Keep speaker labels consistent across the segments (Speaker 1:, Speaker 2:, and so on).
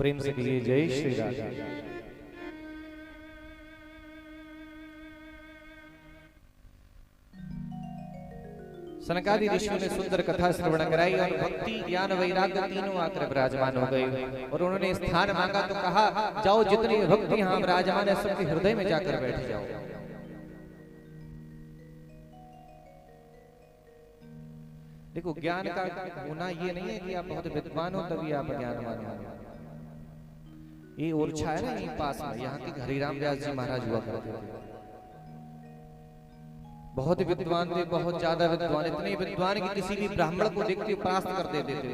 Speaker 1: प्रेम से कहिए जय श्री राधे। सनकादि ऋषियों ने सुंदर कथा श्रवण कराई और भक्ति ज्ञान वैराग्य तीनों आकर विराजमान हो गए और उन्होंने स्थान मांगा तो कहा जाओ जितने भक्ति यहाँ विराजमान है सबके हृदय में जाकर बैठ जाओ। देखो ज्ञान का होना ये नहीं है कि आप बहुत विद्वान हो तभी आप ज्ञानवान हो। ये ओरछा है ना यहीं पास में, यहाँ के हरिराम व्यास जी महाराज हुआ करते थे। बहुत विद्वान थे, बहुत ज्यादा विद्वान, इतने विद्वान कि किसी भी ब्राह्मण को देखते परास्त कर देते थे।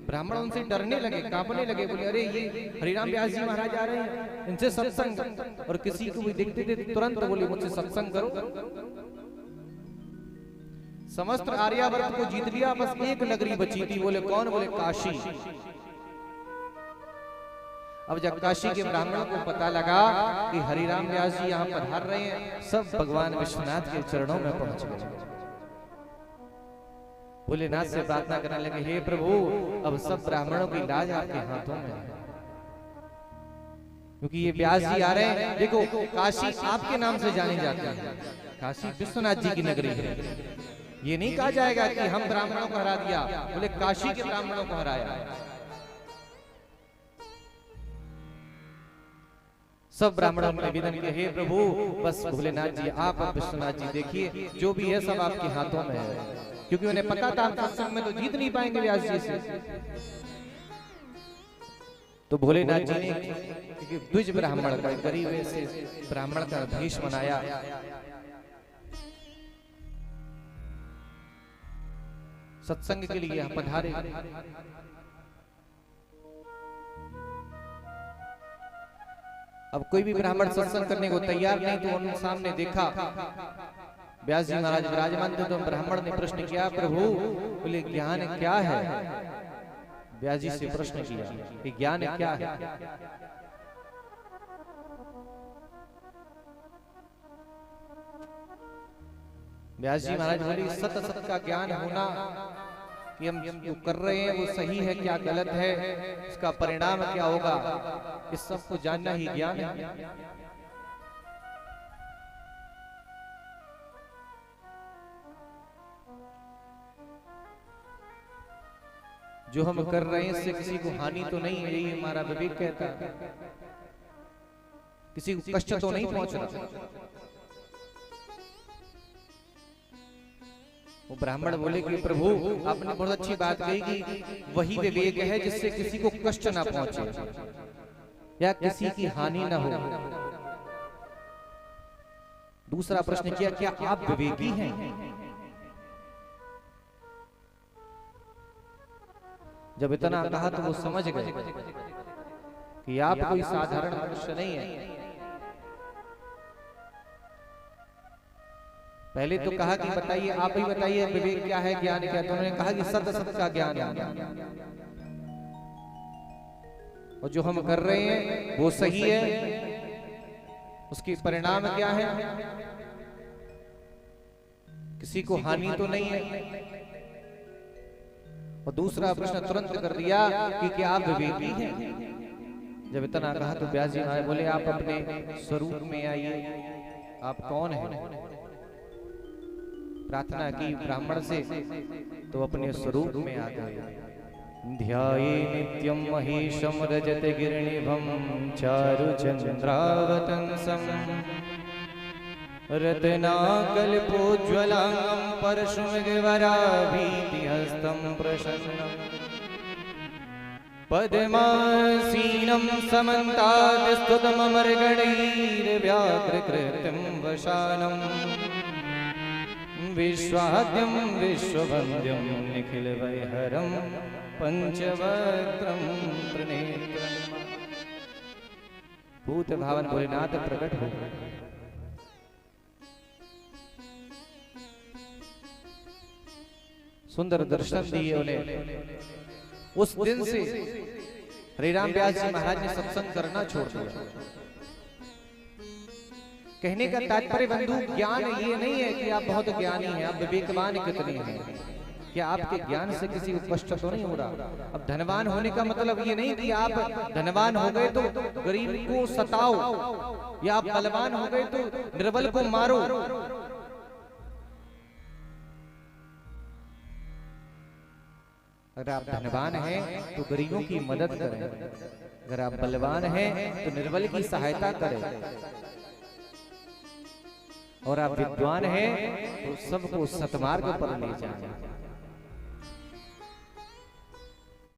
Speaker 1: ब्राह्मण उनसे डरने लगे, कांपने लगे, बोले अरे ये हरिराम व्यास जी महाराज आ रहे हैं, इनसे सत्संग। और किसी को भी देखते थे तुरंत बोले मुझसे सत्संग करो। समस्त आर्यावर्त को जीत लिया, बस एक नगरी बची थी। बोले कौन? बोले काशी। अब जब काशी के ब्राह्मणों को पता लगा कि हरिराम व्यास जी यहाँ पधार रहे हैं, सब भगवान विश्वनाथ के चरणों में पहुंच गए। भोलेनाथ से प्रार्थना करने लगे, हे प्रभु अब सब ब्राह्मणों की लाज आपके हाथों में है, क्योंकि ये व्यास जी आ रहे हैं। देखो काशी आपके नाम से जाने जाते हैं, काशी विश्वनाथ जी की नगरी है। ये नहीं कहा जाएगा कि हम ब्राह्मणों को हरा दिया, बोले काशी के ब्राह्मणों को हराया। सब ब्राह्मणों ने निवेदन किया, हे प्रभु बस भोलेनाथ जी आप और विश्वनाथ जी देखिए जो भी है सब आपके हाथों में है, क्योंकि उन्हें पता था सत्संग में तो जीत नहीं पाएंगे व्यास जी से। तो भोलेनाथ जी ने द्विज ब्राह्मण का गरीब से ब्राह्मण का भेष बनाया, सत्संग के लिए यहाँ पधारे। अब कोई भी ब्राह्मण सत्संग करने को तैयार नहीं, तो उन सामने देखा व्यास जी महाराज विराजमान थे। तो ब्राह्मण ने प्रश्न किया, प्रभु बोले ज्ञान क्या है? व्यास जी से प्रश्न किया कि ज्ञान क्या है? व्यास जी महाराज बोले सत सत का ज्ञान होना, कि हम जो कर रहे हैं वो सही है क्या गलत है, इसका परिणाम क्या होगा, इस सब को जानना ही ज्ञान है। जो हम कर रहे हैं इससे किसी को हानि तो नहीं है, यही हमारा विवेक कहता है। किसी को कष्ट तो नहीं पहुंच रहा। वो ब्राह्मण बोले कि प्रभु आपने बहुत अच्छी बात कही कि वही विवेक है जिससे किसी को कष्ट ना पहुंचे या किसी की हानि ना हो। दूसरा प्रश्न किया, क्या आप विवेकी हैं? जब इतना कहा तो वो समझ गए कि आप कोई साधारण मनुष्य नहीं है। पहले तो कहा कि बताइए, आप ही बताइए विवेक क्या है, ज्ञान क्या है। तो उन्होंने कहा कि सत सत का ज्ञान है, और जो हम कर रहे हैं वो सही है, उसकी परिणाम क्या है, किसी को हानि तो नहीं है। और दूसरा प्रश्न तुरंत कर दिया कि क्या आप विवेकी हैं? जब इतना कहा तो व्यास जी महाराज बोले आप अपने स्वरूप में आइए, आप कौन हैं? प्रार्थना की ब्राह्मण से तो अपने स्वरूप में आ गए। ध्याये नित्यं महेशं रजत गिरिनिभं चारु चंद्रावतंसं रत्नाकल्पोज्ज्वलांगं परशुमृगवराभीतिहस्तं प्रसन्नं पद्मासीनं समन्ताद्स्तुतममरगणैर्व्याघ्रकृतिं वशानं विश्वाद्यं विश्ववन्द्यं निखिलवैहरं पंचवक्त्रं त्रिनेत्रं। भूत भावन भोलेनाथ प्रकट हो गए। सुंदर दर्शन दिए उन्हें। उस दिन से हरिराम व्यास जी महाराज ने सत्संग करना छोड़ दिया। कहने का तात्पर्य बंधु ज्ञान ये नहीं है कि आप बहुत ज्ञानी हैं, आप विवेकवान कितने हैं। क्या आपके ज्ञान से किसी को कष्ट तो नहीं हो रहा? अब धनवान होने का मतलब ये नहीं कि आप धनवान हो गए तो गरीब को सताओ, या आप बलवान हो गए तो निर्बल को मारो। अगर आप धनवान हैं तो गरीबों की मदद करें, अगर आप बलवान हैं तो निर्बल की सहायता करें, और आप विद्वान हैं तो सबको सतमार्ग पर ले जाएं।